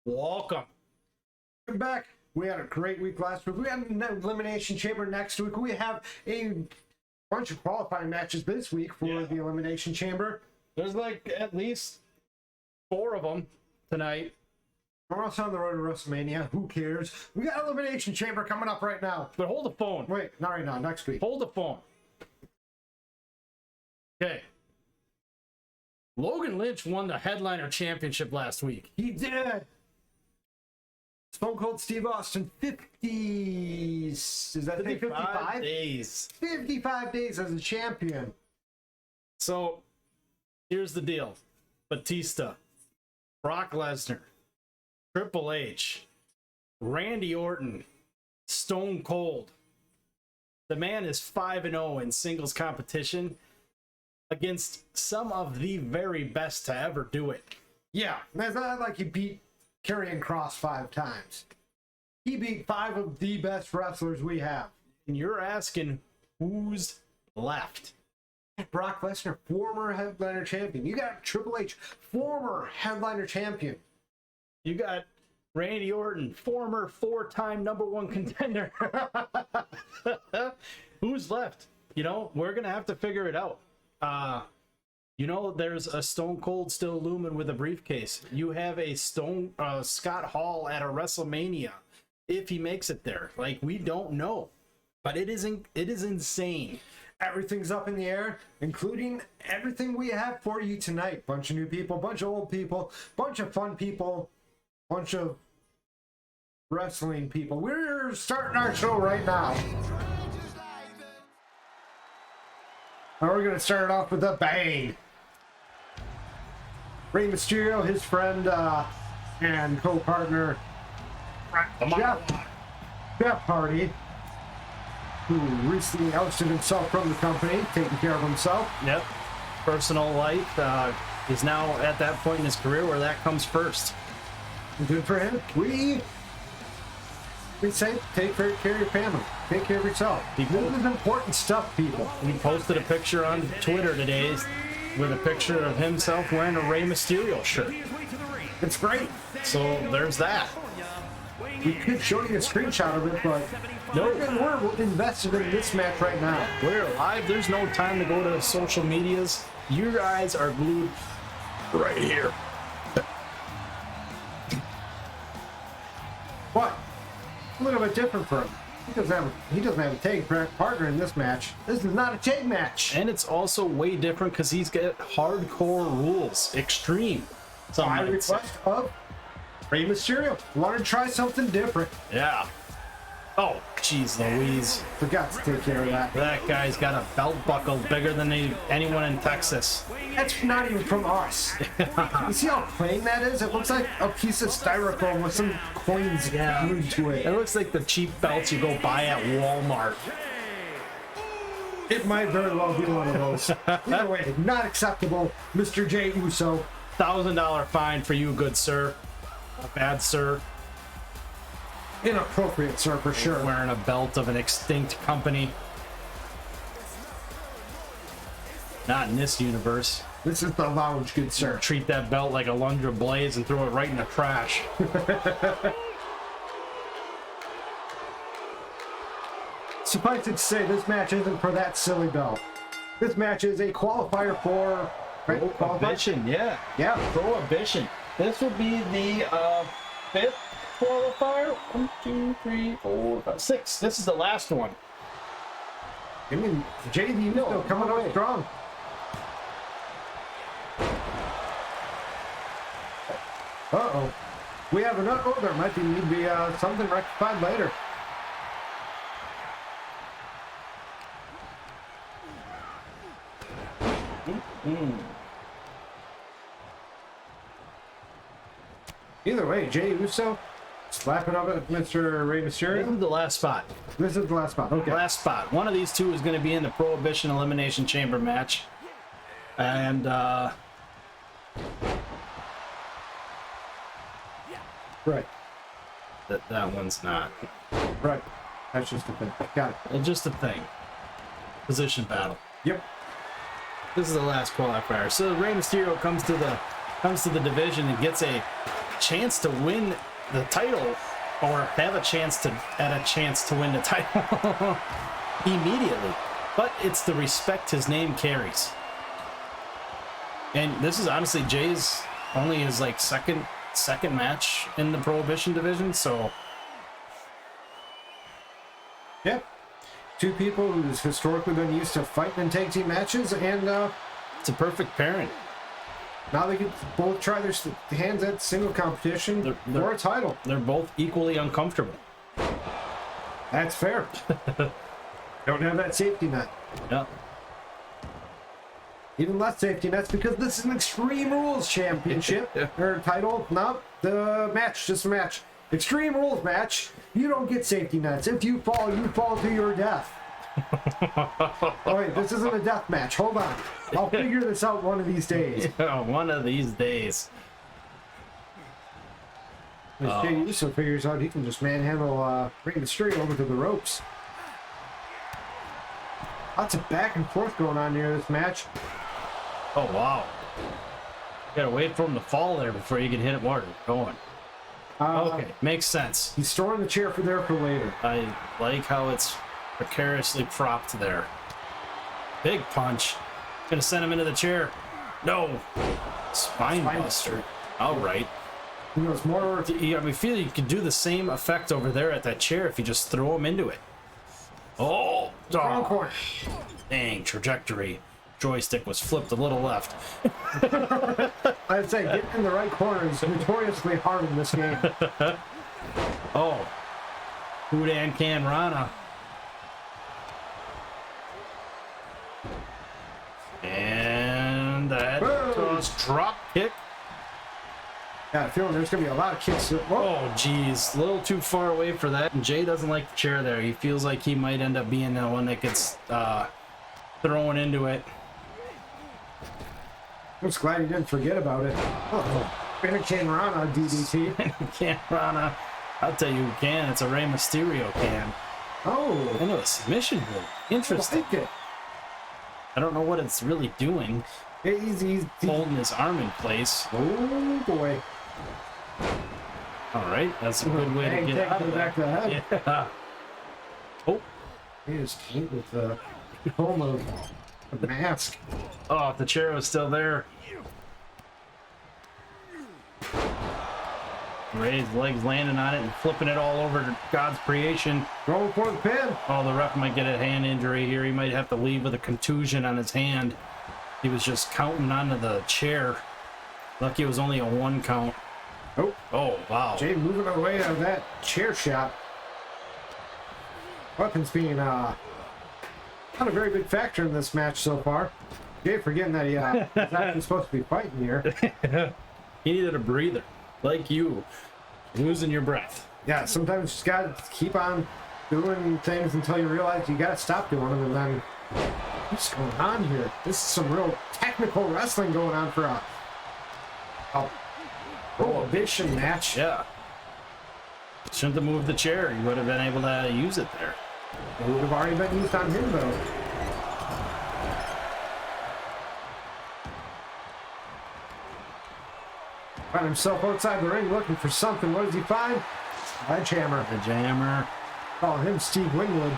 Welcome. We're back. We had a great week last week. We had an elimination chamber next week. We have a bunch of qualifying matches this week for the elimination chamber. There's like at least 4 of them tonight. We're also on the road to WrestleMania. Who cares? We got elimination chamber coming up right now. But hold the phone. Wait, not right now. Next week. Hold the phone. Okay. Logan Lynch won the headliner championship last week. He did. Stone Cold Steve Austin, 55 days. 55 days as a champion. So, here's the deal. Batista, Brock Lesnar, Triple H, Randy Orton, Stone Cold. The man is 5-0 in singles competition against some of the very best to ever do it. Yeah, it's not like he beat Karrion Kross 5 times. He beat 5 of the best wrestlers we have. And you're asking who's left? Brock Lesnar, former headliner champion. You got Triple H, former headliner champion. You got Randy Orton, former 4-time #1 contender. Who's left? You know, we're going to have to figure it out. You know, there's a Stone Cold still looming with a briefcase. You have a Scott Hall at a WrestleMania if he makes it there. Like, we don't know, but it is insane. Everything's up in the air, including everything we have for you tonight. Bunch of new people, bunch of old people, bunch of fun people, bunch of wrestling people. We're starting our show right now. And we're going to start it off with a bang. Rey Mysterio, his friend and co-partner Jeff Hardy, who recently ousted himself from the company, taking care of himself. Yep. Personal life is now at that point in his career where that comes first. Good for him. We say take care of your family. Take care of yourself. This is important stuff, people. He posted a picture on Twitter today with a picture of himself wearing a Rey Mysterio shirt. It's great. So there's that. We could show you a screenshot of it, but no, we're invested in this match right now. We're live. There's no time to go to social medias. Your eyes are glued right here. But a little bit different for him. He doesn't have a tag partner in this match. This is not a tag match. And it's also way different because he's got hardcore rules. Extreme. By request of Rey Mysterio. Wanted to try something different. Yeah. Oh, jeez Louise. Forgot to take care of that. That guy's got a belt buckle bigger than anyone in Texas. That's not even from us. You see how plain that is? It looks like a piece of styrofoam with some coins glued to it. It looks like the cheap belts you go buy at Walmart. It might very well be one of those. Either way, not acceptable, Mr. Jey Uso. $1,000 fine for you, good sir. Not bad, sir. Inappropriate, sir, for sure. Wearing a belt of an extinct company. Not in this universe. This is the lounge, good sir. Treat that belt like a Lundra Blaze and throw it right in the trash. Suffice it to say, this match isn't for that silly belt. This match is a qualifier for... Prohibition, yeah. Yeah. Prohibition. This would be the 5th qualifier. 1, 2, 3, 4, 5, 6. This is the last one. I mean, Jey Uso coming out strong. Uh-oh. We have an uh-oh. There might need to be something rectified later. Either way, Jey Uso slapping up at Mr. Rey Mysterio. This is the last spot. This is the last spot. Okay. Last spot. One of these two is going to be in the Prohibition Elimination Chamber match. And, Right. That one's not. Right. That's just a thing. Got it. It's just a thing. Position battle. Yep. This is the last qualifier. So Rey Mysterio comes to the division and gets a chance to win the title, or have a chance to win the title immediately. But it's the respect his name carries. And this is honestly Jay's only his like second match in the Prohibition division, so yeah. Two people who's historically been used to fighting in tag team matches, and it's a perfect pairing. now they can both try their hands at single competition for a title. They're both equally uncomfortable. That's fair. Don't have that safety net. Yeah. Even less safety nets because this is an Extreme Rules Championship or title. No, the match, just a match. Extreme Rules match. You don't get safety nets. If you fall to your death. Oh wait, this isn't a death match. Hold on. I'll figure this out one of these days. Yeah, one of these days. As Jay Uso figures out he can just manhandle Rey Mysterio over to the ropes. Lots of back and forth going on near this match. Oh, wow. You gotta wait for him to fall there before you can hit it more. Going. Okay, makes sense. He's storing the chair for later. I like how it's precariously propped there. Big punch. Gonna send him into the chair. No. Spine buster. All right. He knows more. I feel you could do the same effect over there at that chair if you just throw him into it. Oh. Corner. Dang, trajectory. Joystick was flipped a little left. I'd say getting in the right corner is notoriously hard in this game. Oh. Hudan Can Rana. And that was drop kick. Yeah, I feel there's going to be a lot of kicks. Oh, geez. A little too far away for that. And Jay doesn't like the chair there. He feels like he might end up being the one that gets thrown into it. I'm just glad he didn't forget about it. Can Rana DDT. Can Rana. I'll tell you who can. It's a Rey Mysterio can. Oh. Into a submission hold. Interesting. I don't know what it's really doing. He's holding his arm in place. Oh, boy. All right. That's a good way to get out of back to the head. Yeah. Oh. He just came with the home of the mask. Oh, if the chair was still there. Ray's legs landing on it and flipping it all over to God's creation. Going for the pin. Oh, the ref might get a hand injury here. He might have to leave with a contusion on his hand. He was just counting onto the chair. Lucky it was only a 1 count. Oh, wow. Jay moving away out of that chair shot. Weapons being not a very big factor in this match so far. Jay forgetting that he's actually supposed to be fighting here. He needed a breather, like you, losing your breath. Yeah, sometimes you just gotta keep on doing things until you realize you gotta stop doing them, and then what's going on here? This is some real technical wrestling going on for a Prohibition match. Yeah. Shouldn't have moved the chair. You would have been able to use it there. It would have already been used on him, though. Found himself outside the ring looking for something. What does he find? Sledgehammer. The jammer. Call him Steve Winwood.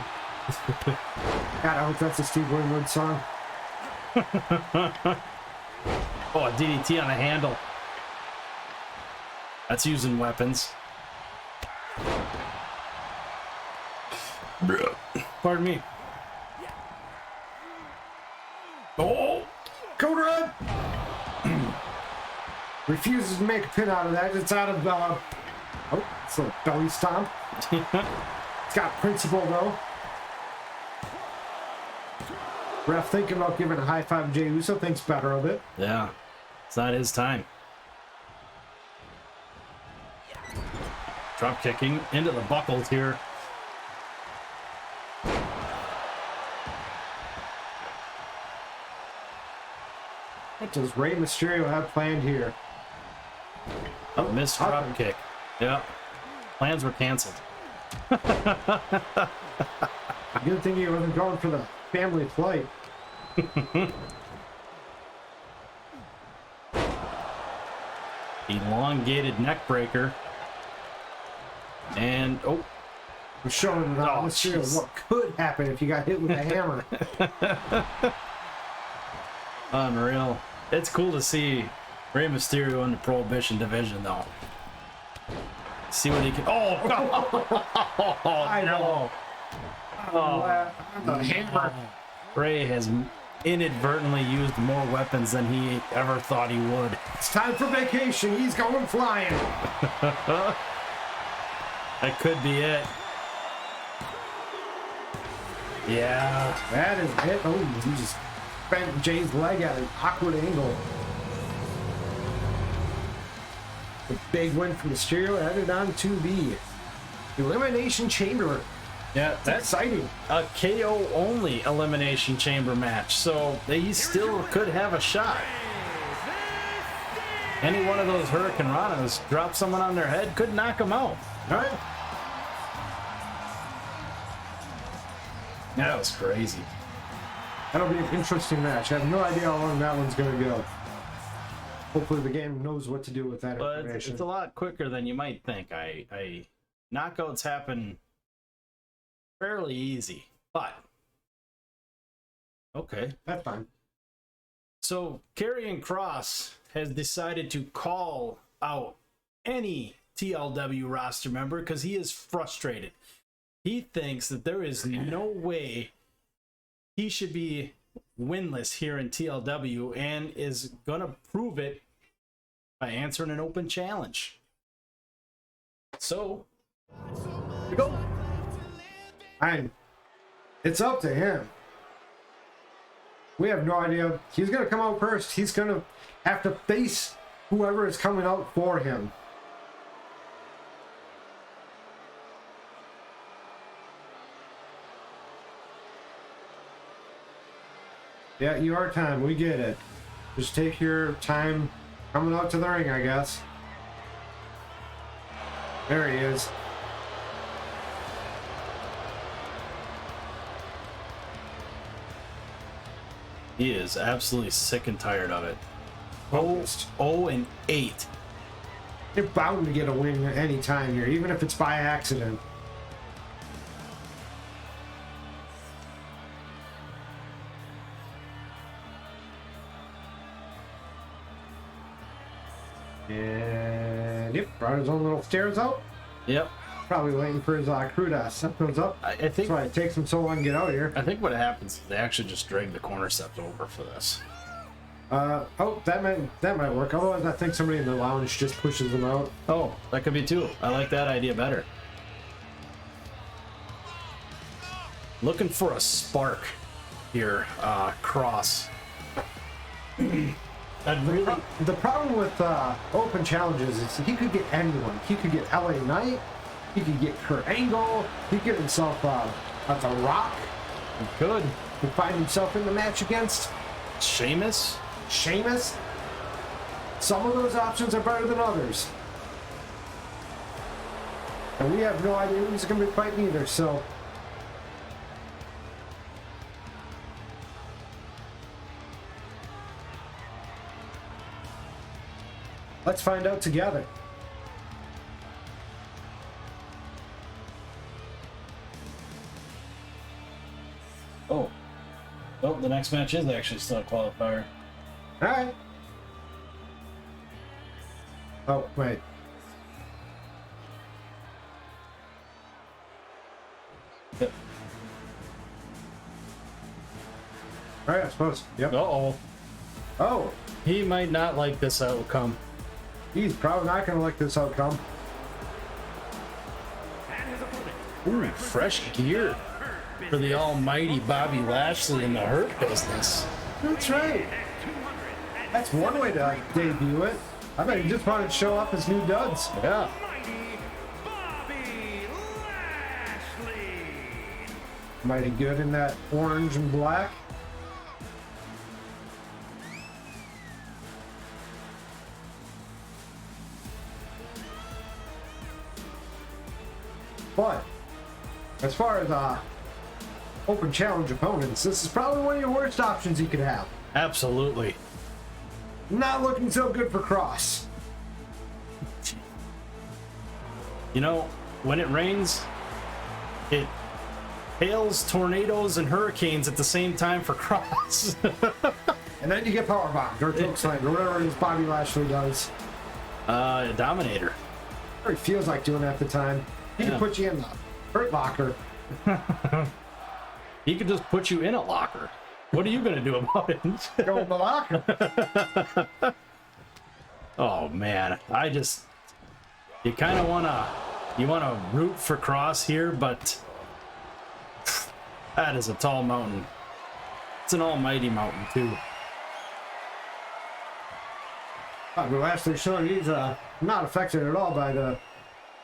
God, I hope that's a Steve Winwood song. Oh, a DDT on the handle. That's using weapons. Pardon me. Oh! Code Red! Refuses to make a pin out of that. It's out of, oh, it's a belly stomp. It's got principle, though. Ref thinking about giving a high five to Jey Uso, thinks better of it. Yeah. It's not his time. Drop kicking into the buckles here. What does Rey Mysterio have planned here? Oh, missed drop kick. Yeah. Plans were canceled. Good thing he wasn't going for the family flight. Elongated neck breaker. And, oh. We're showing the atmosphere of what could happen if you got hit with a hammer. Unreal. It's cool to see Rey Mysterio in the Prohibition division, though. See what he can. Oh, I know. Oh, the hammer. Rey has inadvertently used more weapons than he ever thought he would. It's time for vacation. He's going flying. That could be it. Yeah. That is it. Oh, he just bent Jay's leg at an awkward angle. The big win for Mysterio added on to the Elimination Chamber. Yeah, that's Exciting. a KO only Elimination Chamber match, so he still could have a shot. Any one of those Hurricane Ranas drop someone on their head, could knock them out. All right. That was crazy. That'll be an interesting match. I have no idea how long that one's going to go. Hopefully the game knows what to do with that But information. it's a lot quicker than you might think. Knockouts happen fairly easy, but okay. That's fine. So Karrion Kross has decided to call out any TLW roster member because he is frustrated. He thinks that there is no way he should be winless here in TLW and is going to prove it by answering an open challenge. So, here we go. It's up to him. We have no idea. He's going to come out first. He's going to have to face whoever is coming out for him. Yeah, you are time. We get it. Just take your time coming out to the ring, I guess. There he is. He is absolutely sick and tired of it. Focused. 0-8. You're bound to get a win at any time here, even if it's by accident. And yep, brought his own little stairs out. Yep. Probably waiting for his crew to set those up. I think That's why it takes him so long to get out here. I think what happens is they actually just drag the corner steps over for this. Oh, that might work. Otherwise, I think somebody in the lounge just pushes them out. Oh, that could be too. I like that idea better. Looking for a spark here, Cross. The problem with open challenges is he could get anyone. He could get LA Knight. He could get Kurt Angle. He could get himself The Rock. He could. He could find himself in the match against Sheamus. Some of those options are better than others. And we have no idea who's going to be fighting either, so... let's find out together. Oh. Oh, the next match is actually still a qualifier. Alright. Oh, wait. Yep. Alright, I suppose. Yep. Uh-oh. Oh, He might not like this outcome. he's probably not going to like this outcome. Ooh, fresh gear for the almighty Bobby Lashley in the Hurt Business. That's right. That's one way to debut it. I bet he just wanted to show off his new duds. Yeah. Mighty good in that orange and black. But as far as open challenge opponents, this is probably one of your worst options you could have. Absolutely. Not looking so good for Cross. You know, when it rains, it hails, tornadoes, and hurricanes at the same time for Cross. And then you get powerbombed or chokeslammed or whatever it is Bobby Lashley does. Dominator. Or he feels like doing it at the time. He can put you in the hurt locker. He could just put you in a locker. What are you going to do about it? Go in the locker. Oh, man. You kind of want to root for Cross here, but that is a tall mountain. It's an almighty mountain, too. Bobby Lashley showing he's not affected at all by the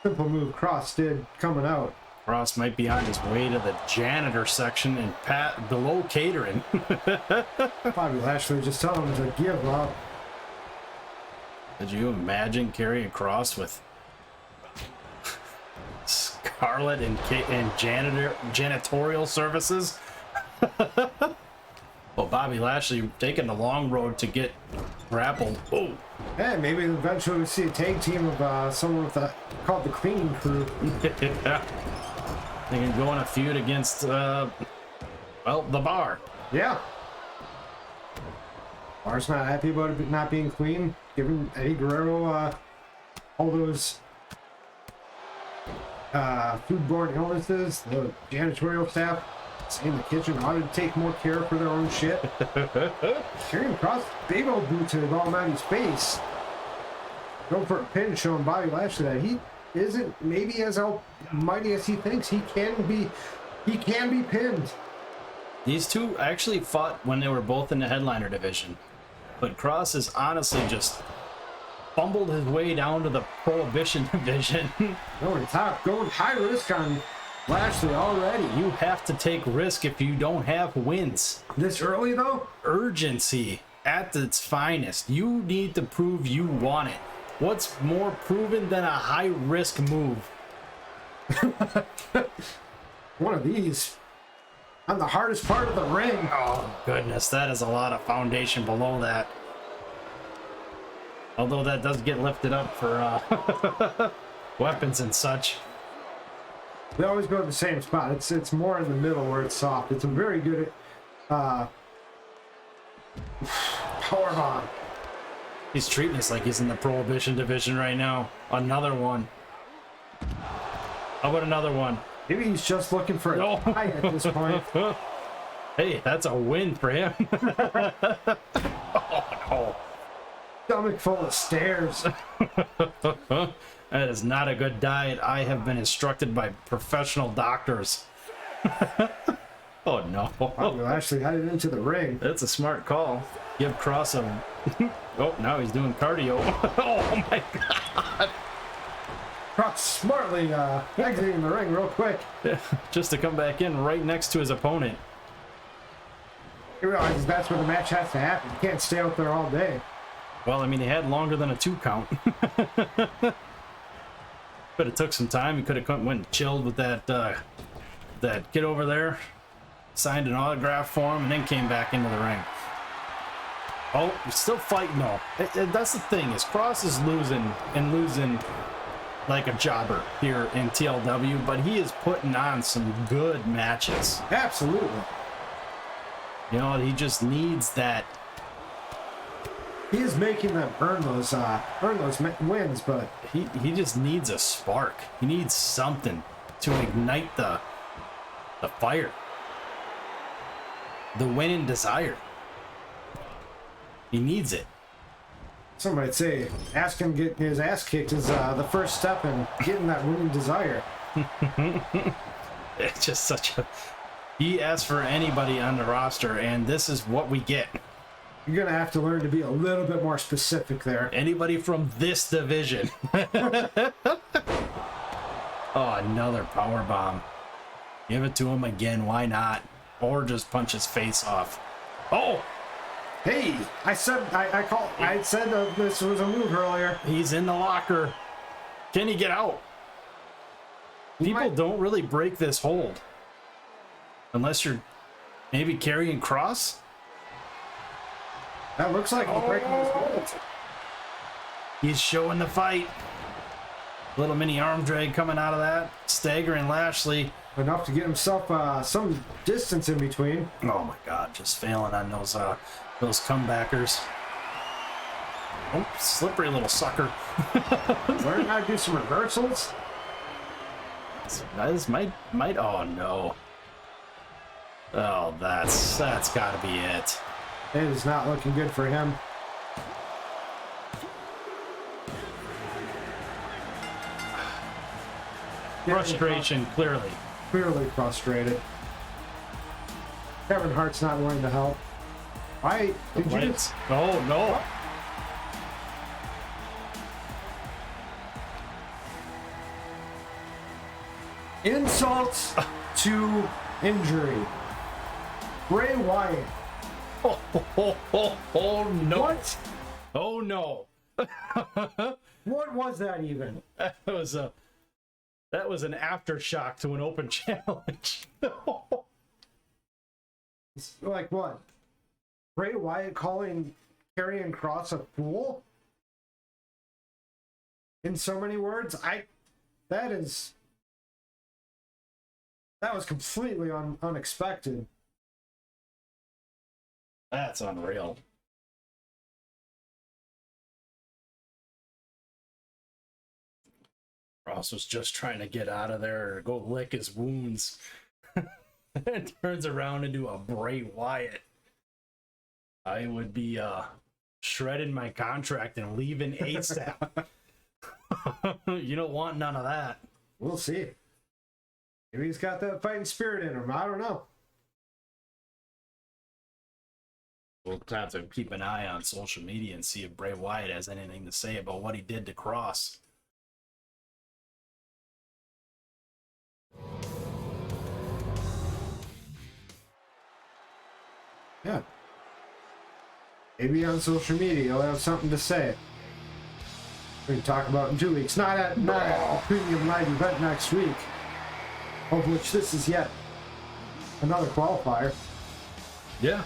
simple move Cross did coming out. Cross might be on his way to the janitor section and Pat below catering. Bobby Lashley just telling him to give up. Could you imagine carrying Cross with Scarlett and janitorial services? Well, Bobby Lashley taking the long road to get grappled. Oh, Hey, maybe eventually we see a tag team of someone with called the Cleaning Crew. yeah. They can go in a feud against, well, the Bar. Yeah. Bar's not happy about it not being clean, giving Eddie Guerrero all those foodborne illnesses. The janitorial staff saying the kitchen ought to take more care for their own shit. Carrying across big old boot to Almighty's face. Going for a pin, showing Bobby Lashley that he isn't maybe as almighty as he thinks. He can be pinned. These two actually fought when they were both in the headliner division. But Cross has honestly just fumbled his way down to the Prohibition division. Going top, going high risk on Lashley already. You have to take risk if you don't have wins. This early though? Urgency at its finest. You need to prove you want it. What's more proven than a high risk move? One of these on the hardest part of the ring. Oh goodness, that is a lot of foundation below that. Although that does get lifted up for weapons and such. They always go to the same spot. It's more in the middle where it's soft. It's a very good power bomb. He's treating us like he's in the Prohibition division right now. Another one. How about another one? Maybe he's just looking for a tie at this point. Hey, that's a win for him. Oh no. Stomach full of stairs. That is not a good diet. I have been instructed by professional doctors. Oh no. Bobby Lashley headed into the ring. That's a smart call. Give Cross a... Oh, now he's doing cardio. Oh my god. Cross smartly exiting the ring real quick. Just to come back in right next to his opponent. He realizes that's where the match has to happen. You can't stay out there all day. Well, I mean, he had longer than a 2 count. Could have took some time. He could have went and chilled with that kid over there, signed an autograph for him, and then came back into the ring. Oh, he's still fighting though. That's the thing, is Cross is losing like a jobber here in TLW, but he is putting on some good matches. Absolutely. You know, he just needs that. He is making them earn those wins, but He just needs a spark. He needs something to ignite the fire. The winning desire. He needs it. some might say ask him getting his ass kicked is the first step in getting that winning desire. It's just such a... He asked for anybody on the roster, and this is what we get. You're going to have to learn to be a little bit more specific there. Anybody from this division. Oh, another power bomb. Give it to him again. Why not? Or just punch his face off. Oh! Hey, I said this was a move earlier. He's in the locker. Can he get out? People don't really break this hold. Unless you're maybe carrying Cross. That looks like he's breaking his hold. He's showing the fight. Little mini arm drag coming out of that. Staggering Lashley. Enough to get himself some distance in between. Oh my God, just failing on those comebackers. Oh, slippery little sucker. Learn how to do some reversals. This might, oh no. Oh, that's gotta be it. It is not looking good for him. Frustration, clearly. Clearly frustrated. Kevin Hart's not willing to help. Did you just... Oh, no. Insults to injury. Bray Wyatt. Oh, no. What? Oh, no. What was that even? That was an aftershock to an open challenge. Like what? Bray Wyatt calling Karrion Kross a fool? In so many words, that was completely unexpected. That's unreal. Ross was just trying to get out of there or go lick his wounds. And turns around into a Bray Wyatt. I would be shredding my contract and leaving ASAP. You don't want none of that. We'll see. Maybe he's got that fighting spirit in him. I don't know. We'll have to keep an eye on social media and see if Bray Wyatt has anything to say about what he did to Cross. Yeah. Maybe on social media he'll have something to say. We can talk about it in 2 weeks. Not at a premium live event next week. Of which this is yet another qualifier. Yeah.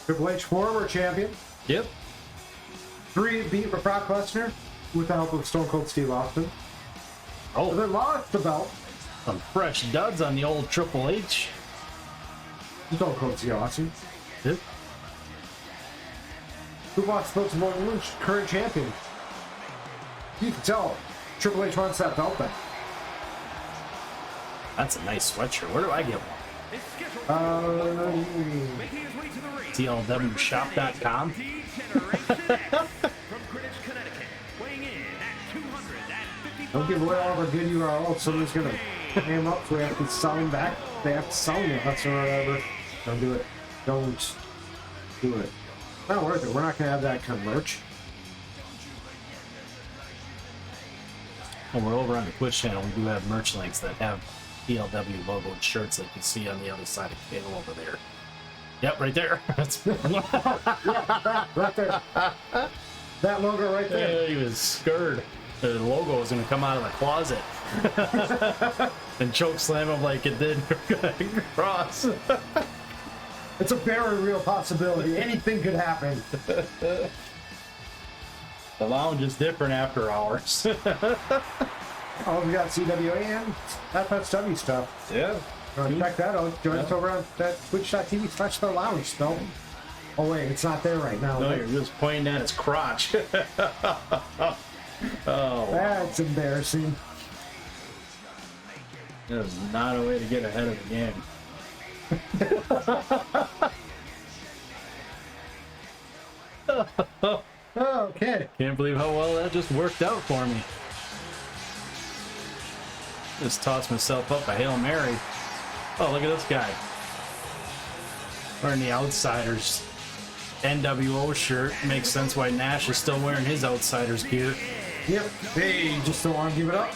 Triple H, former champion. Yep. 3 beat Brock Lesnar with the help of Stone Cold Steve Austin. Oh, They lost the belt. some fresh duds on the old Triple H. Stone Cold Steve Austin. Yep. Who lost the belt to Morgan Lynch, current champion. You can tell Triple H wants that belt back. That's a nice sweatshirt. Where do I get one? TLWshop.com. Don't give away all of our good URLs. Somebody's gonna pay them up. So we have to sell them back. They have to sell them us or whatever. Don't do it. Don't do it. Not worth it. We're not gonna have that kind of merch. When we're over on the Twitch channel, we do have merch links that have TLW logoed shirts that you can see on the other side of the cable over there. Yep, right there. Right there. That logo right there. He was scared. The logo was going to come out of the closet and choke slam him like it did Cross. It's a very real possibility. Anything could happen. The lounge is different after hours. Oh, we got CWA and FSW stuff. Yeah. Check that out. Join us over on that twitch.tv/the lounge spell. Oh wait, it's not there right now. No, you're just pointing at his crotch. Oh, that's embarrassing. that is not a way to get ahead of the game. Okay. Can't believe how well that just worked out for me. Just tossed myself up a Hail Mary. Oh, look at this guy. Wearing the Outsiders NWO shirt. Makes sense why Nash is still wearing his Outsiders gear. Yep. Hey, you just don't want to give it up?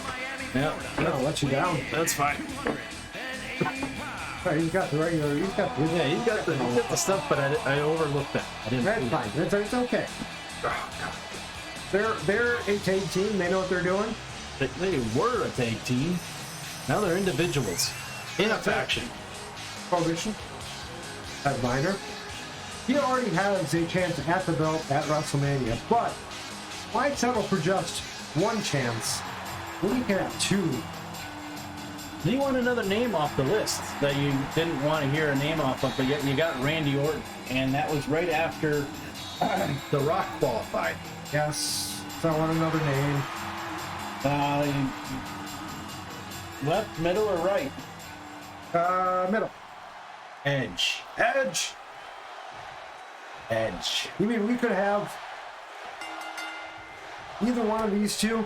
Yep. I'll let you down. That's fine. Right, he's got the regular. He's got the. Yeah, he's got the stuff, but I overlooked that. I didn't. That's fine. It's okay. They're a tag team. They know what they're doing. They were a tag team. Now they're individuals in a faction. Prohibition. Headliner. He already has a chance at the belt at WrestleMania, but why settle for just one chance Well, you can have two. Do you want another name off the list that you didn't want to hear a name off of, but yet you got Randy Orton, and that was right after The Rock qualified. Yes. So I want another name. Left, middle, or right? Middle. Edge. Edge. Edge. You mean we could have either one of these two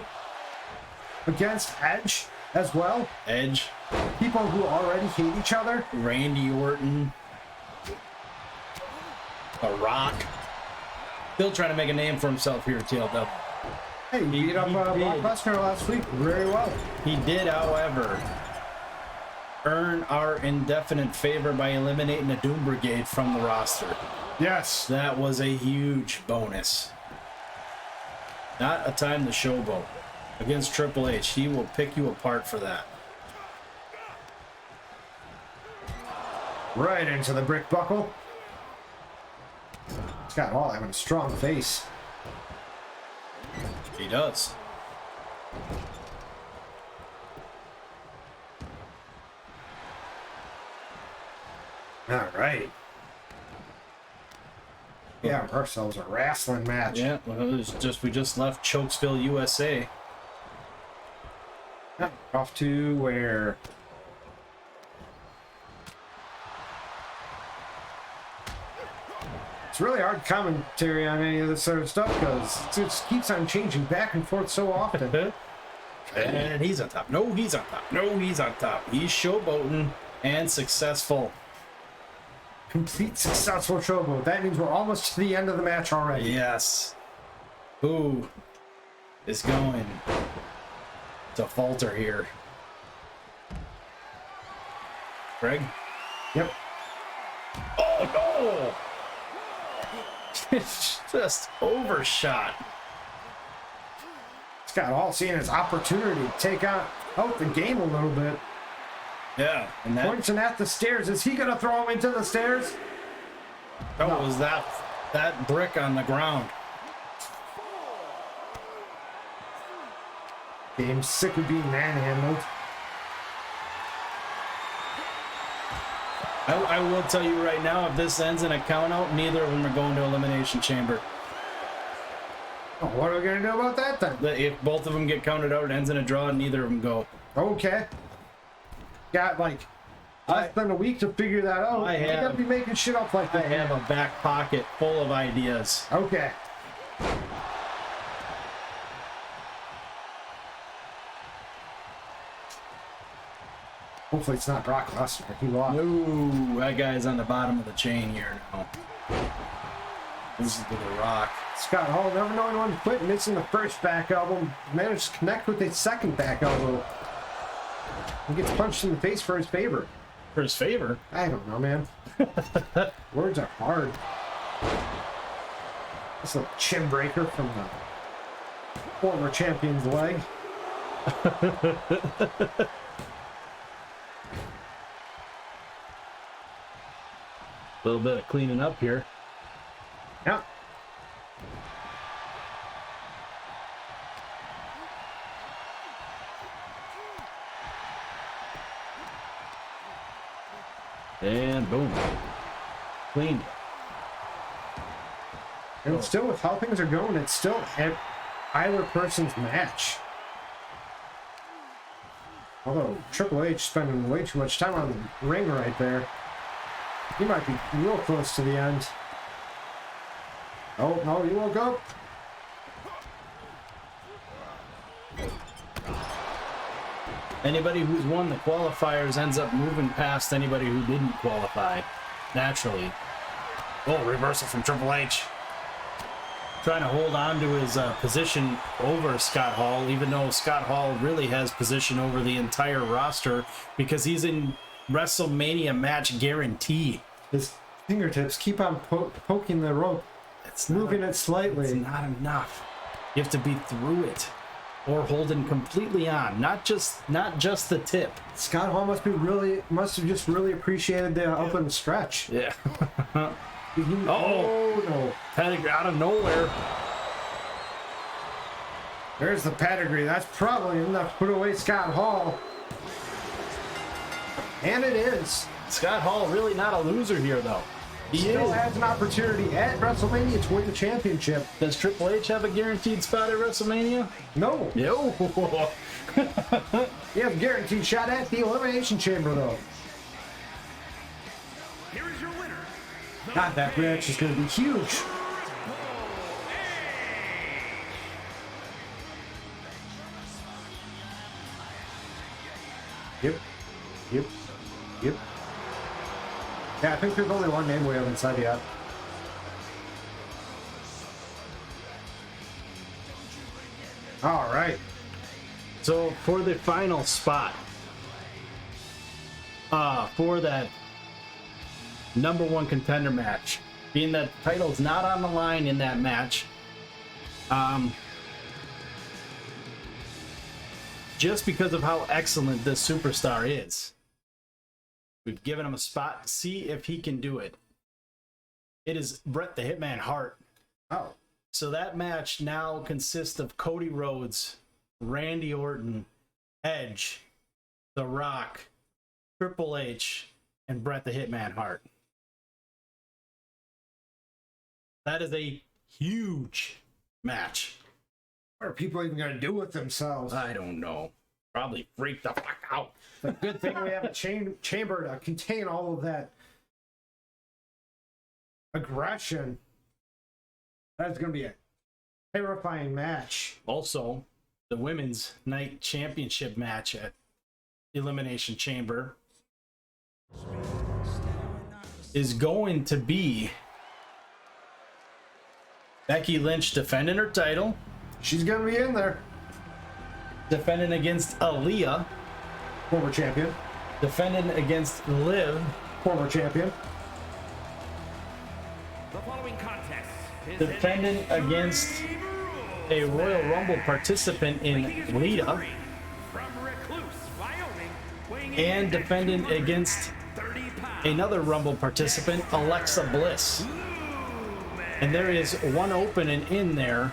against Edge as well? Edge. People who already hate each other? Randy Orton. The Rock. Still trying to make a name for himself here at TLW. Hey, you beat up Brock Lesnar last week very well. He did, however, earn our indefinite favor by eliminating the Doom Brigade from the roster. Yes. That was a huge bonus. Not a time to showboat. Against Triple H, he will pick you apart for that. Right into the brick buckle. Scott Hall having a strong face. He does. All right. Yeah, ourselves a wrestling match. Yeah, well, it was just we just left Chokesville, USA. Off to where? It's really hard commentary on any of this sort of stuff because it just keeps on changing back and forth so often. And he's on top. No, he's on top. No, he's on top. He's showboating and successful. Complete successful showboat. That means we're almost to the end of the match already. Yes. Who is going to falter here? Greg? Yep. Oh, no! It's just overshot. Scott Hall seeing his opportunity to take out the game a little bit. Yeah, and that Pointing at the stairs. Is he going to throw him into the stairs? was that brick on the ground. Game's sick of being manhandled. I will tell you right now, if this ends in a count out, neither of them are going to Elimination Chamber. Oh, what are we going to do about that then? If both of them get counted out, it ends in a draw, and neither of them go. Okay. Got like less than a week to figure that out. I You have. gotta be making shit up like I that. have a back pocket full of ideas. Okay. Hopefully it's not Brock Lesnar. He lost. No, that guy's on the bottom of the chain here now. This is to The Rock. Scott Hall, never knowing when to quit, missing the first back elbow, managed to connect with his second back elbow. He gets punched in the face for his favor. For his favor? I don't know, man. Words are hard. This little chin breaker from the former champion's leg. A little bit of cleaning up here. Yeah. And boom. Cleaned. And still, with how things are going, it's still either person's match. Although Triple H spending way too much time on the ring right there. He might be real close to the end. Oh, no, he woke up. Anybody who's won the qualifiers ends up moving past anybody who didn't qualify. Naturally. Oh, reversal from Triple H. Trying to hold on to his position over Scott Hall, even though Scott Hall really has position over the entire roster because he's in WrestleMania match guarantee. His fingertips keep on poking the rope. It's Moving it slightly. It's not enough. You have to be through it or holding completely on, not just the tip. Scott Hall must have just really appreciated the up and stretch. Yeah. Oh no! Pedigree out of nowhere. There's the pedigree. That's probably enough to put away Scott Hall. And it is. Scott Hall really not a loser here, though. He Still is. has an opportunity at WrestleMania to win the championship. Does Triple H have a guaranteed spot at WrestleMania? No. Yo. You have a guaranteed shot at the Elimination Chamber, though. Here is your winner. God, that match is going to be huge. Yep. Yep. Yep. Yeah, I think there's only one name we haven't inside yet. All right. So for the final spot, for that #1 contender match, being that the title's not on the line in that match, just because of how excellent this superstar is, we've given him a spot to see if he can do it. It is Bret the Hitman Hart. Oh. So that match now consists of Cody Rhodes, Randy Orton, Edge, The Rock, Triple H, and Bret the Hitman Hart. That is a huge match. What are people even going to do with themselves? I don't know. Probably freak the fuck out. The good thing we have a chamber to contain all of that aggression. That's going to be a terrifying match. Also, the Women's Night Championship match at Elimination Chamber is going to be Becky Lynch defending her title, She's going to be in there. defending against Aaliyah, Former champion. defending against Liv, Former champion. The following contest is defending against a Royal Rumble participant in Lita, from Recluse, Wyoming, weighing in and at defending 230 against pounds. another Rumble participant, Alexa Bliss. And there is one opening in there,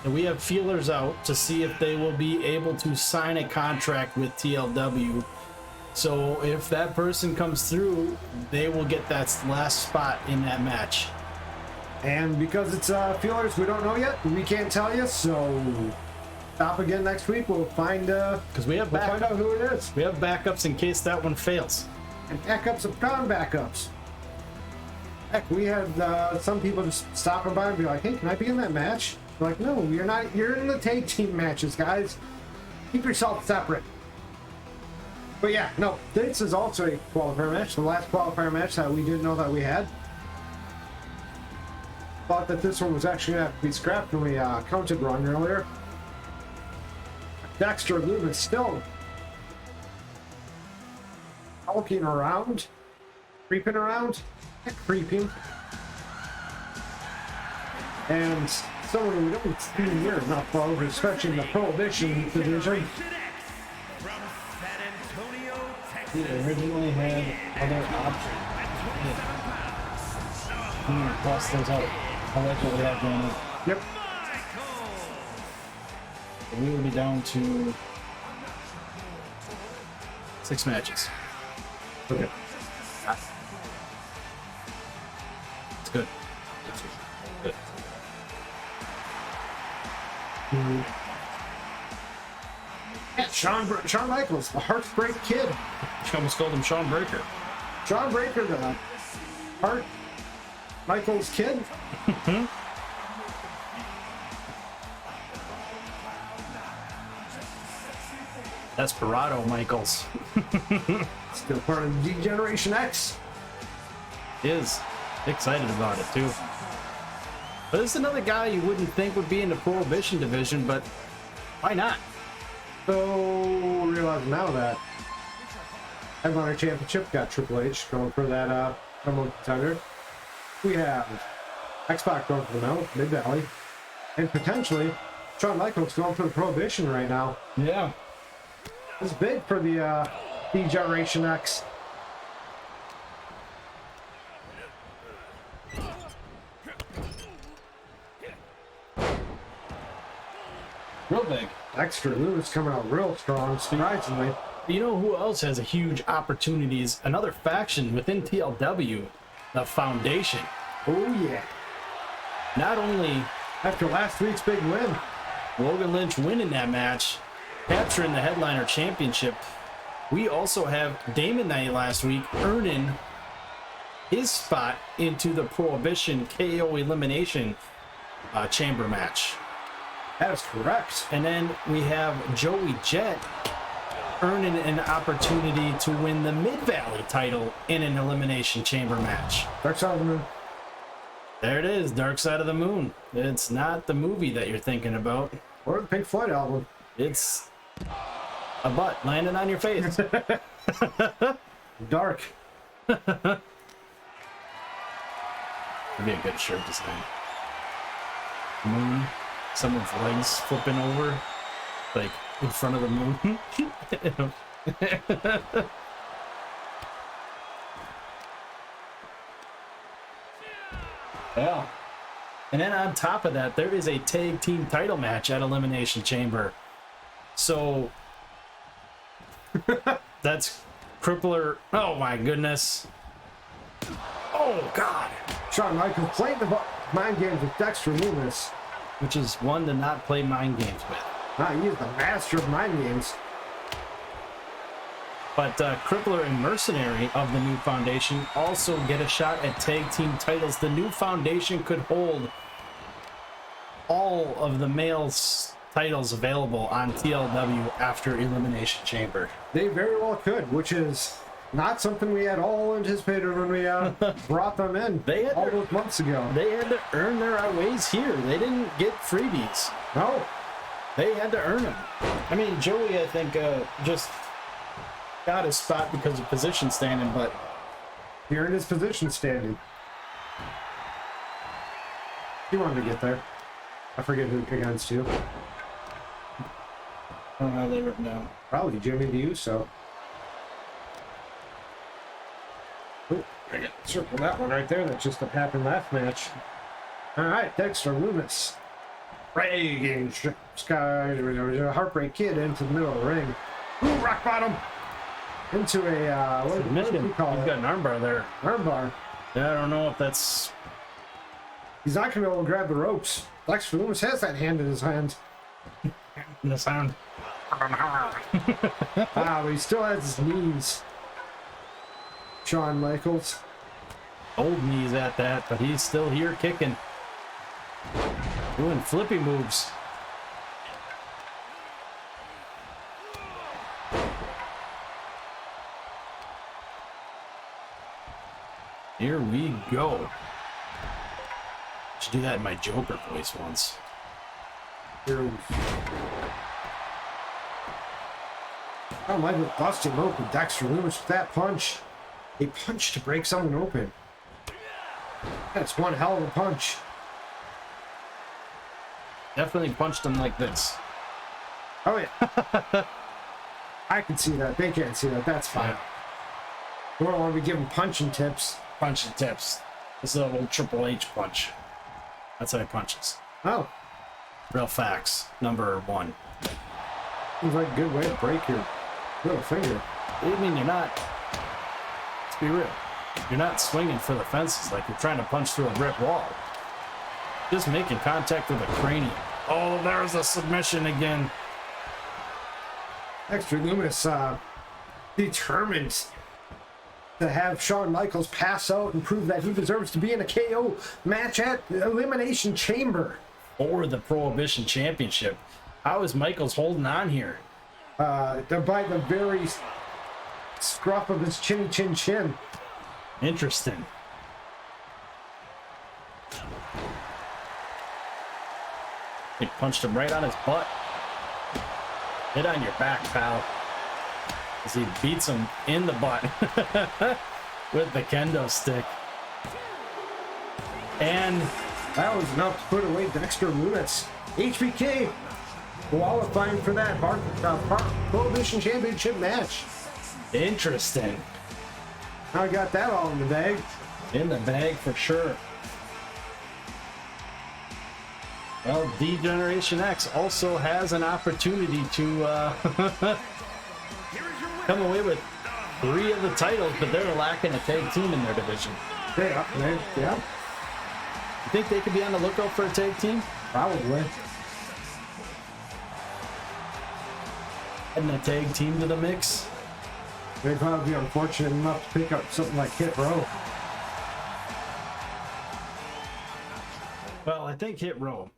and we have feelers out to see if they will be able to sign a contract with TLW. So if that person comes through, they will get that last spot in that match. And because it's feelers, we don't know yet. We can't tell you. So stop again next week. We'll find Because we have we'll find out who it is. we have backups in case that one fails. And backups upon backups. Heck, we had some people just stopping by and be like, "Hey, can I be in that match?" We're like, "No, you're not. You're in the tag team matches, guys. Keep yourself separate." But yeah, no, this is also a qualifier match. The last qualifier match that we didn't know that we had. Thought that this one was actually going to have to be scrapped when we counted wrong earlier. Dexter Loomis still hulking around, creeping around, creeping, and someone we don't see near enough of, especially in the Prohibition division. From San Antonio, Texas. He originally had other options. Cross those out. I like what we have going on. Yep. We will be down to 6 matches. Okay. It's good. Good. Shawn Michaels, the Heartbreak Kid. She almost called him Shawn Breaker. Shawn Breaker, the Hart Michaels Kid. Desperado Michaels Still part of D-Generation X. is excited about it too. But this is another guy you wouldn't think would be in the Prohibition division, but why not? So realize now that Headliner Championship got Triple H going for that number one contender. We have X-Pac going for the Mount, Mid Valley, and potentially Shawn Michaels going for the Prohibition right now. Yeah. It's big for the D-Generation X. Real big. Dexter Loomis coming out real strong, surprisingly. You know who else has a huge opportunities? Another faction within TLW, the Foundation. Oh, yeah. Not only After last week's big win. Logan Lynch winning that match, capturing the headliner championship, we also have Damon Knight last week earning his spot into the Prohibition KO Elimination Chamber match. That is correct. And then we have Joey Jett earning an opportunity to win the Mid-Valley title in an Elimination Chamber match. Dark Side of the Moon. There it is, Dark Side of the Moon. It's not the movie that you're thinking about. Or the Pink Floyd album. It's a butt landing on your face. Dark. Would be a good shirt design. Moon, someone's legs flipping over, like in front of the moon. Yeah. And then on top of that, there is a tag team title match at Elimination Chamber. So that's Crippler. Oh my goodness. Oh God. Shawn Michaels played the mind games with Dexter Loomis. Which is one to not play mind games with. He's the master of mind games. But Crippler and Mercenary of the New Foundation also get a shot at tag team titles. The New Foundation could hold all of the males titles available on TLW after Elimination Chamber. They very well could, which is not something we had all anticipated when we brought them in They had all their- those months ago. They had to earn their ways here. They didn't get freebies. No. They had to earn them. I mean, Joey, I think, just got his spot because of position standing, but He earned his position standing. He wanted to get there. I forget who against you. I don't know how they written down. Probably Jimmy the Uso. Oh, I got circle that one right there. That just happened last match. All right, Dexter Loomis. Reagan Sky, Heartbreak Kid into the middle of the ring. Ooh, rock bottom. Into a what do Submission. we call He's it? got an armbar there. Armbar. Yeah, I don't know if that's... He's not gonna be able to grab the ropes. Dexter Loomis has that hand in his hand. in the sound. But he still has his knees. Shawn Michaels. Old knees at that, but he's still here kicking. Doing flippy moves. Here we go. Should do that in my Joker voice once. Shawn Michaels busted open Dexter Loomis with that punch. A punch to break someone open. That's one hell of a punch. Definitely punched him like this. Oh yeah. I can see that. They can't see that. That's fine. We don't want to be giving punching tips. Punching tips. This is a little Triple H punch. That's how he punches. Oh, Real facts. Number one. seems like a good way to break your little finger. What do you mean you're not? Let's be real. You're not swinging for the fences like you're trying to punch through a brick wall. Just making contact with a cranium. Oh, there's a submission again. Dexter Loomis determined to have Shawn Michaels pass out and prove that he deserves to be in a KO match at the Elimination Chamber. Or the Prohibition Championship. How is Michaels holding on here? They're by the very scruff of his chinny chin chin. Interesting. He punched him right on his butt. Get on your back, pal. As he beats him in the butt with the kendo stick. And That was enough to put away Dexter Loomis. HBK qualifying for that Prohibition Championship match. interesting. I got that all in the bag. In the bag for sure. Well, D-Generation X also has an opportunity to come away with 3 of the titles, but they're lacking a tag team in their division. Yeah, You think they could be on the lookout for a tag team? probably. Adding a tag team to the mix? They'd probably be unfortunate enough to pick up something like Hit Row. Well, I think Hit Row.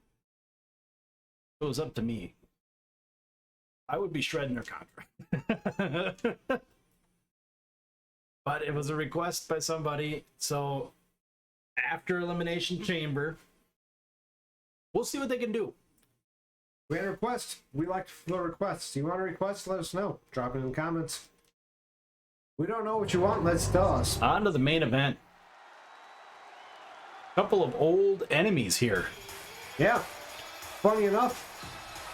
If it was up to me, I would be shredding their contract. But it was a request by somebody, so after Elimination Chamber, we'll see what they can do. We had a request. We like the requests. You want a request? Let us know. Drop it in the comments. We don't know what you want. Let's tell us. On to the main event. Couple of old enemies here. Yeah. Funny enough,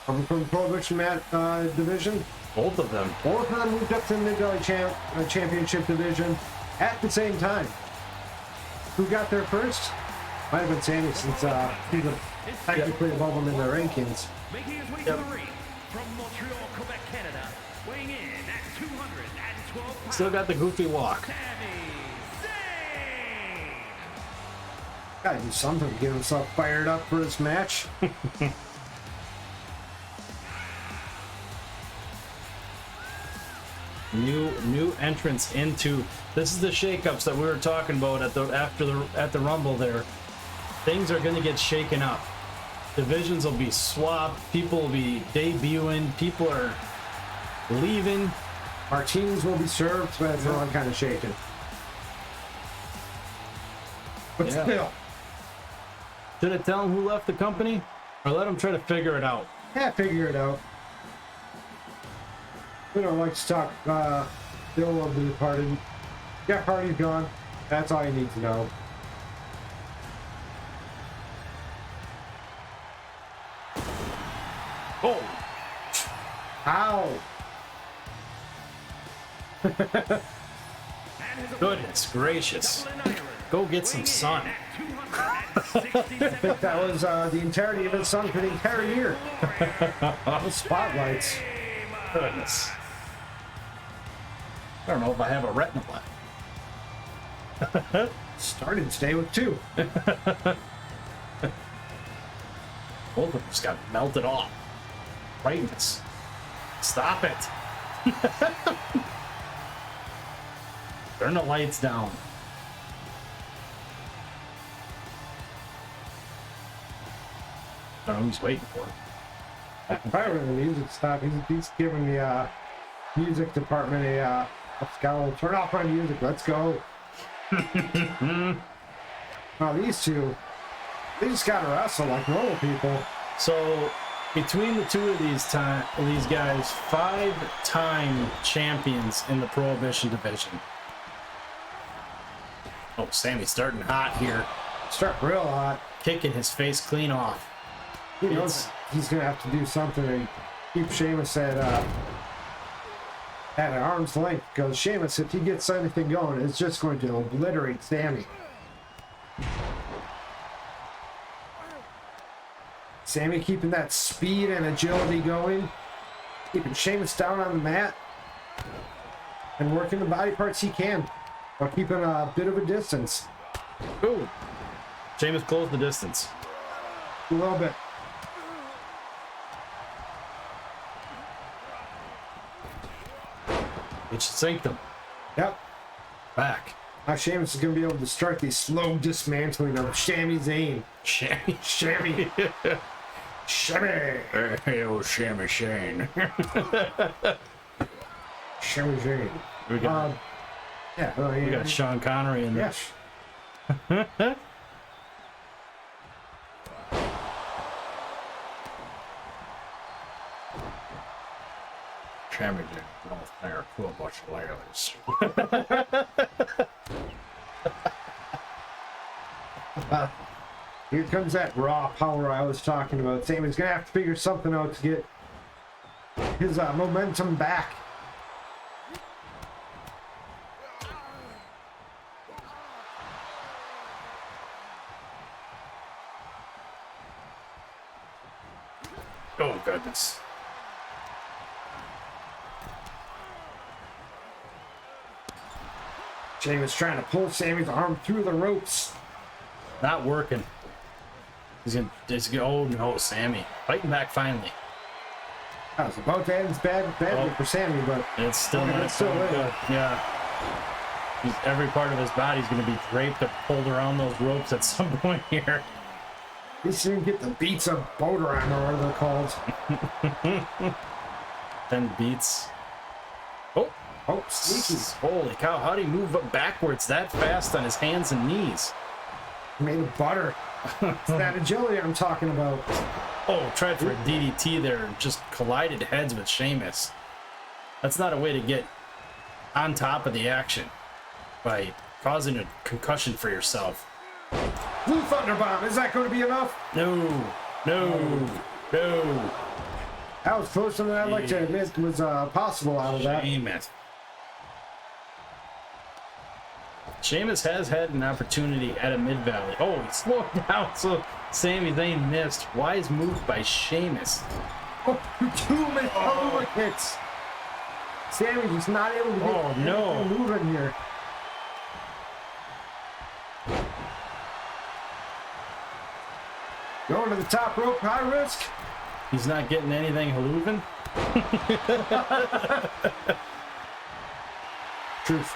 I'm from the Prohibition division. Both of them. Both of them moved up to the Mid-Valley Championship division at the same time. Who got there first? Might have been Sammy, since he's technically above them in the rankings. Making his way to the ring from Montreal, Quebec, Canada, weighing in at 212 pounds. Still got the goofy walk. Sami Zayn. Gotta do something to get himself fired up for this match. New entrance into this is the shakeups that we were talking about at the Rumble there. Things are gonna get shaken up. Divisions will be swapped, people will be debuting, people are leaving. Martinis will be served, but it's all kind of shaken. But Yeah. still, Should I tell them who left the company? Or let them try to figure it out? yeah, figure it out. We don't like to talk ill of the departed. Jeff Hardy's gone. That's all you need to know. Oh, Ow! goodness gracious. Go get some sun. That was the entirety of his sun for the entire year. The spotlights. Goodness. I don't know if I have a retina left. Started today with 2. Both of them just got melted off. Brightness. Stop it. Turn the lights down. I don't know who he's waiting for. Probably when the music stopped. He's giving the music department a scowl. Turn off my music. Let's go. Now these two, they just gotta wrestle like normal people. So between the two of these guys, 5-time champions in the Prohibition division. Oh, Sammy's starting hot here, Start real hot. kicking his face clean off. He knows he's gonna have to do something to keep Sheamus at an arm's length, because Sheamus, if he gets anything going, it's just going to obliterate Sammy. Sammy keeping that speed and agility going, keeping Sheamus down on the mat, and working the body parts he can, while keeping a bit of a distance. Ooh. Sheamus closed the distance. A little bit. It should sink them. Yep. Back. Now Sheamus is going to be able to start the slow dismantling of Sami Zayn. Shammy. Shammy. Shammy. Hey, old Shammy Shane. Shammy Zayn. We got, Yeah. we got Sean Connery in there. Yes. Shammy did North there to a bunch of ladies. Here comes that raw power I was talking about. Sami's going to have to figure something out to get his momentum back. Oh, goodness. Sheamus trying to pull Sammy's arm through the ropes. Not working. He's gonna, oh no, Sammy. Fighting back finally. I was about to end badly for Sammy, but It's still Okay, not it's still going in. good. Yeah. Every part of his body's going to be draped or pulled around those ropes at some point here. at least he didn't get the beats of Boderheim or whatever they're called. 10 beats. Oh, Oh, sneaky. holy cow. How'd he move up backwards that fast on his hands and knees? Made of butter. It's that agility I'm talking about. Oh, tried for a DDT there and just collided heads with Sheamus. That's not a way to get on top of the action by causing a concussion for yourself. Blue Thunder Bomb. Is that going to be enough? No, no, no. That was closer than I'd like to admit was possible out of that. Sheamus. Sheamus has had an opportunity at a mid-valley. Oh, he slowed down, so Sami Zayn missed. Wise move by Sheamus. Oh, 2 minute kicks. Sammy just not able to get anything moving here. Going to the top rope, high risk. He's not getting anything halooven. Truth.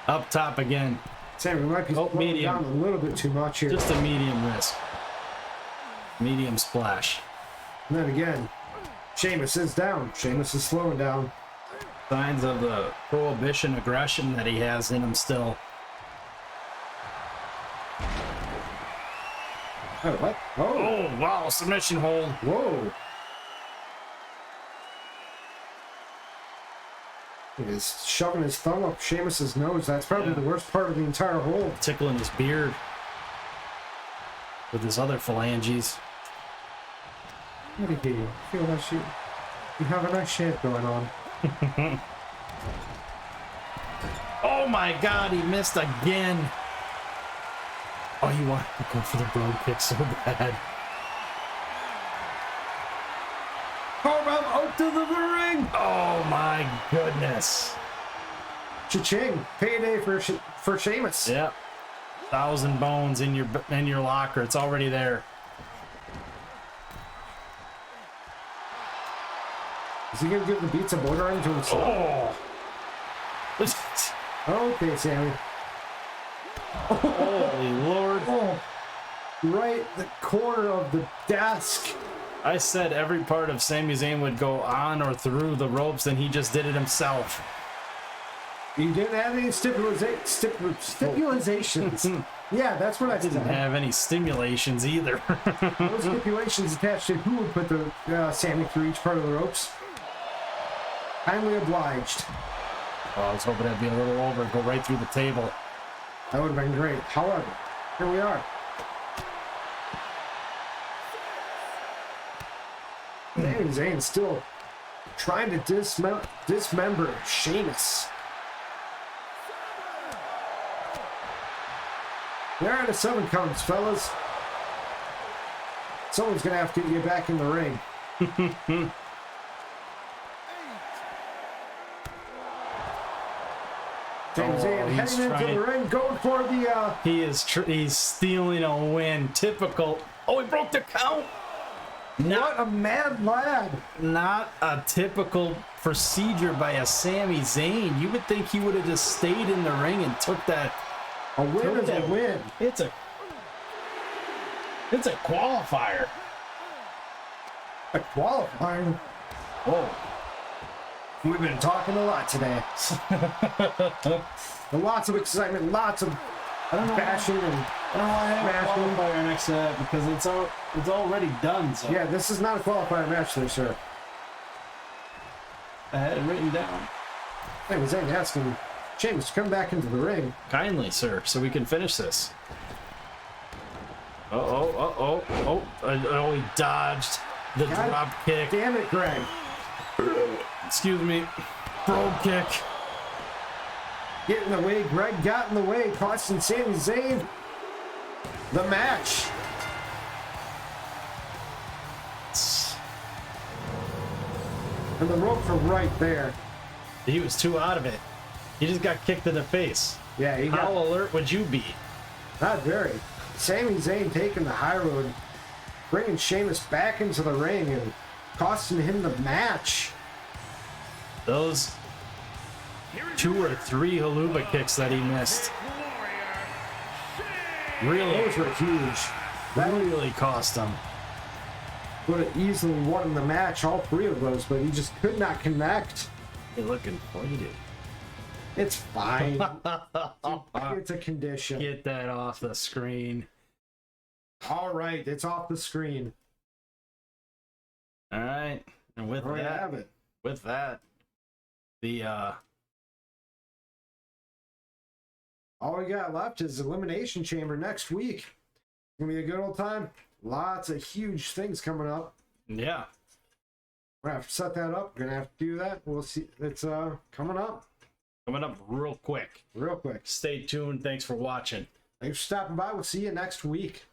Up top again. Sammy might be slowing medium. down a little bit too much here. Just a medium risk. Medium splash. And then again, Sheamus is down. Sheamus is slowing down. Signs of the prohibition aggression that he has in him still. Oh, what? Oh, Oh, wow, submission hold. whoa. He's shoving his thumb up Sheamus's nose. That's probably the worst part of the entire hold. Tickling his beard with his other phalanges. What do you feel that shit? You have a nice shape going on. Oh my god, he missed again. Oh, he wanted to go for the broad kick so bad. Powerbomb out to the ring. Oh my goodness. Cha-ching. Payday for Sheamus. Yep. 1,000 bones in your locker. It's already there. Is he going to give the beats of Boderheim to himself? Oh. Okay, Sammy. Holy Lord. Oh, right the corner of the desk. I said every part of Sami Zayn would go on or through the ropes, and he just did it himself. You didn't have any stipulations. Yeah, that's what I Didn't said. have any stimulations either. No stipulations attached to who would put the Sammy through each part of the ropes. Kindly obliged. Oh, I was hoping that'd be a little over, go right through the table. That would have been great. However, here we are. Sami Zayn still trying to dismember Sheamus. There are the 7 counts, fellas. Someone's gonna have to get you back in the ring. Sami Zayn he's heading into the ring, going for the He's stealing a win. Typical. Oh, he broke the count. what a mad lad. Not a typical procedure by a Sami Zayn. You would think he would have just stayed in the ring and took that. A win is a win. It's a qualifier. A qualifier. Whoa. We've been talking a lot today. Lots of excitement, lots of bashing and I don't want to have a smashing. qualifier next to that because it's already done. So Yeah, this is not a qualifier match there, sir. I had it written down. Sami Zayn asking Sheamus to come back into the ring. Kindly, sir, so we can finish this. Oh, he dodged the God drop kick. Damn it, Greg. Excuse me. Brogue kick. Get in the way. Greg got in the way, costing Sami Zayn the match. And the ropes were right there. He was too out of it. He just got kicked in the face. Yeah, he How got alert would you be? not very. Sami Zayn taking the high road, bringing Sheamus back into the ring and costing him the match. Those 2 or 3 haluva kicks that he missed really, Those were huge. That really cost him. would have easily won the match, all 3 of those, but he just could not connect. You're looking pointed. It's fine. It's a condition. Get that off the screen. All right, it's off the screen. All right, and with There we that, have it. the All we got left is Elimination Chamber next week. It's gonna be a good old time. Lots of huge things coming up. yeah, We're gonna have to set that up. We're gonna have to do that. We'll see. It's coming up coming up real quick. real quick. Stay tuned. Thanks for watching. Thanks for stopping by. We'll see you next week.